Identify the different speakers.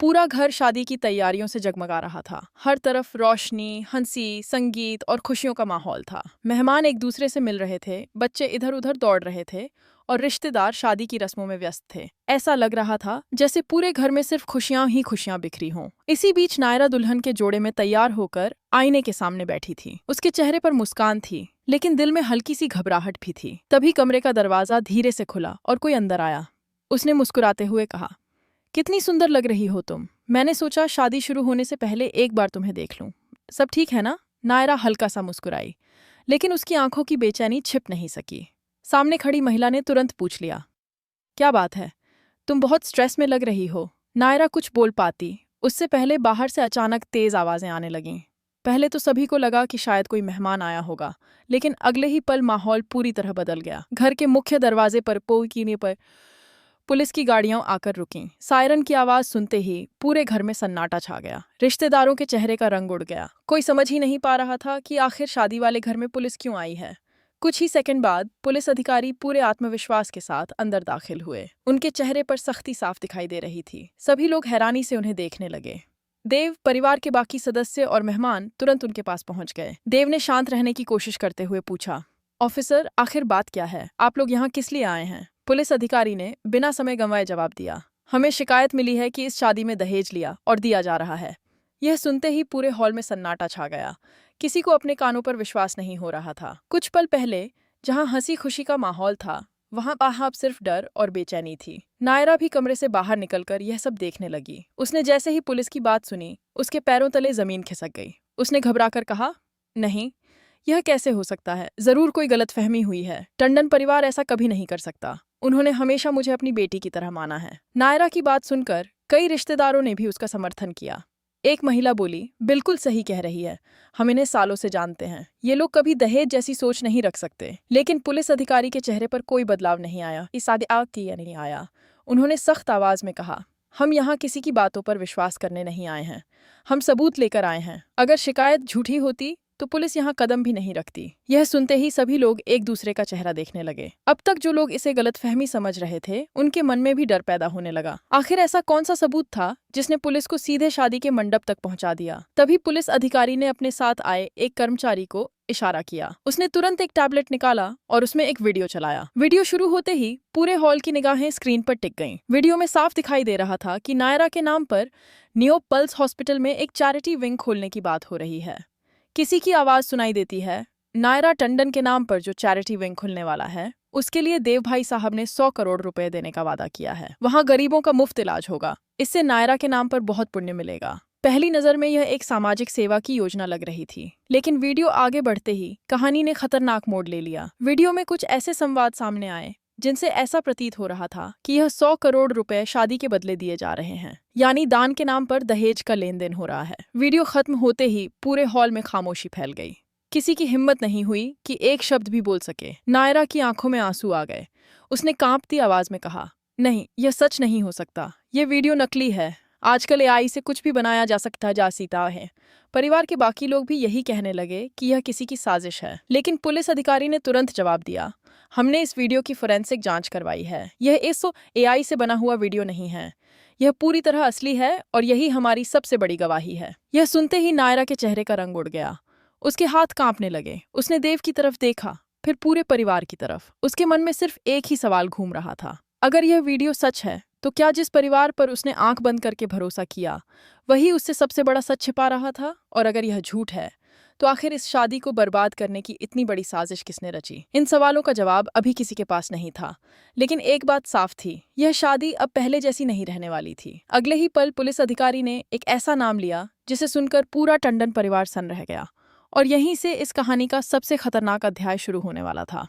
Speaker 1: पूरा घर शादी की तैयारियों से जगमगा रहा था। हर तरफ रोशनी, हंसी, संगीत और खुशियों का माहौल था। मेहमान एक दूसरे से मिल रहे थे, बच्चे इधर उधर दौड़ रहे थे और रिश्तेदार शादी की रस्मों में व्यस्त थे। ऐसा लग रहा था जैसे पूरे घर में सिर्फ खुशियां ही खुशियां बिखरी हों। इसी बीच नायरा दुल्हन के जोड़े में तैयार होकर आईने के सामने बैठी थी। उसके चेहरे पर मुस्कान थी, लेकिन दिल में हल्की सी घबराहट भी थी। तभी कमरे का दरवाजा धीरे से खुला और कोई अंदर आया। उसने मुस्कुराते हुए कहा, कितनी सुंदर लग रही हो तुम। मैंने सोचा शादी शुरू होने से पहले एक बार तुम्हें देख लूं। सब ठीक है ना? नायरा हल्का सा मुस्कुराई, लेकिन उसकी आंखों की बेचैनी छिप नहीं सकी। सामने खड़ी महिला ने तुरंत पूछ लिया, क्या बात है? तुम बहुत स्ट्रेस में लग रही हो। नायरा कुछ बोल पाती उससे पहले बाहर से अचानक तेज आवाजें आने लगीं। पहले तो सभी को लगा कि शायद कोई मेहमान आया होगा, लेकिन अगले ही पल माहौल पूरी तरह बदल गया। घर के मुख्य दरवाजे पर पहुंचने पर पुलिस की गाड़ियां आकर रुकीं। सायरन की आवाज सुनते ही पूरे घर में सन्नाटा छा गया। रिश्तेदारों के चेहरे का रंग उड़ गया। कोई समझ ही नहीं पा रहा था कि आखिर शादी वाले घर में पुलिस क्यों आई है। कुछ ही सेकंड बाद पुलिस अधिकारी पूरे आत्मविश्वास के साथ अंदर दाखिल हुए। उनके चेहरे पर सख्ती साफ दिखाई दे रही थी। सभी लोग हैरानी से उन्हें देखने लगे। देव, परिवार के बाकी सदस्य और मेहमान तुरंत उनके पास पहुंच गए। देव ने शांत रहने की कोशिश करते हुए पूछा, ऑफिसर, आखिर बात क्या है? आप लोग यहाँ किस लिए आए हैं? पुलिस अधिकारी ने बिना समय गंवाए जवाब दिया, हमें शिकायत मिली है कि इस शादी में दहेज लिया और दिया जा रहा है। यह सुनते ही पूरे हॉल में सन्नाटा छा गया। किसी को अपने कानों पर विश्वास नहीं हो रहा था। कुछ पल पहले जहां हंसी खुशी का माहौल था, वहां अब सिर्फ डर और बेचैनी थी। नायरा भी कमरे से बाहर निकलकर यह सब देखने लगी। उसने जैसे ही पुलिस की बात सुनी, उसके पैरों तले जमीन खिसक गई। उसने घबराकर कहा, नहीं, यह कैसे हो सकता है? जरूर कोई गलतफहमी हुई है। टंडन परिवार ऐसा कभी नहीं कर सकता। उन्होंने हमेशा मुझे अपनी बेटी की तरह माना है। नायरा की बात सुनकर कई रिश्तेदारों ने भी उसका समर्थन किया। एक महिला बोली, बिल्कुल सही कह रही है, हम इन्हें सालों से जानते हैं। ये लोग कभी दहेज जैसी सोच नहीं रख सकते। लेकिन पुलिस अधिकारी के चेहरे पर कोई बदलाव नहीं आया। इस नहीं आया। उन्होंने सख्त आवाज में कहा, हम यहाँ किसी की बातों पर विश्वास करने नहीं आए हैं। हम सबूत लेकर आए हैं। अगर शिकायत झूठी होती तो पुलिस यहाँ कदम भी नहीं रखती। यह सुनते ही सभी लोग एक दूसरे का चेहरा देखने लगे। अब तक जो लोग इसे गलतफहमी समझ रहे थे, उनके मन में भी डर पैदा होने लगा। आखिर ऐसा कौन सा सबूत था जिसने पुलिस को सीधे शादी के मंडप तक पहुंचा दिया? तभी पुलिस अधिकारी ने अपने साथ आए एक कर्मचारी को इशारा किया। उसने तुरंत एक टैबलेट निकाला और उसमें एक वीडियो चलाया। वीडियो शुरू होते ही पूरे हॉल की निगाहें स्क्रीन पर टिक गईं। वीडियो में साफ दिखाई दे रहा था कि नायरा के नाम पर नियो पल्स हॉस्पिटल में एक चैरिटी विंग खोलने की बात हो रही है। किसी की आवाज सुनाई देती है, नायरा टंडन के नाम पर जो चैरिटी विंग खुलने वाला है, उसके लिए देव भाई साहब ने 100 करोड़ रुपए देने का वादा किया है। वहां गरीबों का मुफ्त इलाज होगा। इससे नायरा के नाम पर बहुत पुण्य मिलेगा। पहली नजर में यह एक सामाजिक सेवा की योजना लग रही थी, लेकिन वीडियो आगे बढ़ते ही कहानी ने खतरनाक मोड़ ले लिया। वीडियो में कुछ ऐसे संवाद सामने आए जिनसे ऐसा प्रतीत हो रहा था कि यह 100 करोड़ रुपए शादी के बदले दिए जा रहे हैं, यानी दान के नाम पर दहेज का लेन देन हो रहा है। वीडियो खत्म होते ही पूरे हॉल में खामोशी फैल गई। किसी की हिम्मत नहीं हुई कि एक शब्द भी बोल सके। नायरा की आंखों में आंसू आ गए। उसने कांपती आवाज में कहा, नहीं, यह सच नहीं हो सकता। यह वीडियो नकली है। आजकल एआई से कुछ भी बनाया जा सकता है। परिवार के बाकी लोग भी यही कहने लगे कि यह किसी की साजिश है, लेकिन पुलिस अधिकारी ने तुरंत जवाब दिया, हमने इस वीडियो की फोरेंसिक जांच करवाई है। यह इस एआई से बना हुआ वीडियो नहीं है। यह पूरी तरह असली है और यही हमारी सबसे बड़ी गवाही है। यह सुनते ही नायरा के चेहरे का रंग उड़ गया। उसके हाथ कांपने लगे। उसने देव की तरफ देखा, फिर पूरे परिवार की तरफ। उसके मन में सिर्फ एक ही सवाल घूम रहा था, अगर यह वीडियो सच है तो क्या जिस परिवार पर उसने आंख बंद करके भरोसा किया, वही उससे सबसे बड़ा सच छिपा रहा था? और अगर यह झूठ है तो आखिर इस शादी को बर्बाद करने की इतनी बड़ी साजिश किसने रची? इन सवालों का जवाब अभी किसी के पास नहीं था, लेकिन एक बात साफ थी, यह शादी अब पहले जैसी नहीं रहने वाली थी। अगले ही पल पुलिस अधिकारी ने एक ऐसा नाम लिया जिसे सुनकर पूरा टंडन परिवार सन्न रह गया, और यहीं से इस कहानी का सबसे खतरनाक अध्याय शुरू होने वाला था।